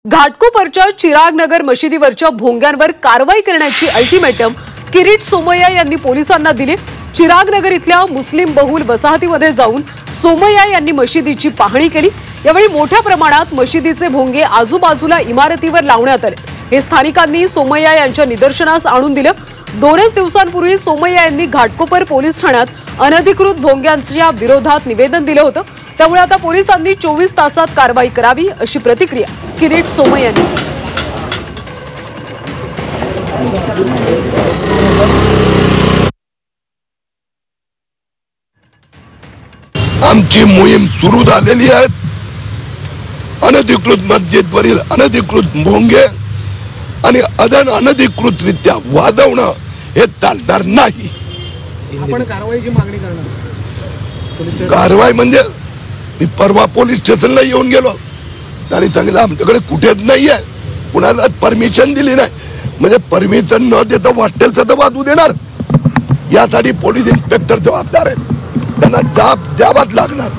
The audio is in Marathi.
घाटकोपरच्या चिरागनगर मशिदीवरच्या भोंग्यांवर कारवाई करण्याची अल्टिमेटम किरीट सोमय्या यांनी पोलिसांना दिली। चिरागनगर इथल्या मुस्लिम बहुल वसाहतीमध्ये जाऊन सोमय्या यांनी मशिदीची पाहणी केली। यावेळी मोठ्या प्रमाणात मशिदीचे भोंगे आजूबाजूला इमारतीवर लावण्यात आले। हे स्थानिकांनी सोमय्या यांच्या निदर्शनास आणून दिलं। 2 दिवसांपूर्वी सोमय्या यांनी घाटकोपर पोलीस ठाण्यात अनधिकृत भोंग्यांच्या विरोधात निवेदन दिलं होतं। त्यामुळे आता पोलिसांनी 24 तासात कारवाई करावी अशी प्रतिक्रिया किरीट सोमय्या यांनी। आमची मोहीम सुरू झालेली आहे। अनधिकृत मस्जिदवरील अनधिकृत भोंगे आणि अनधिकृतरित्या वाजवणं हे चालणार नाही। आपण कारवाईची मागणी करणार। कारवाई म्हणजे मी परवा पोलीस स्टेशनला येऊन गेलो, त्यांनी सांगितलं आमच्याकडे कुठेच नाहीये, कुणाला परमिशन दिली नाही। म्हणजे परमिशन न देता वाटेल तर वाजवू देणार, यासाठी पोलीस इन्स्पेक्टर जबाबदार आहेत, त्यांना जाब द्यावाच लागणार।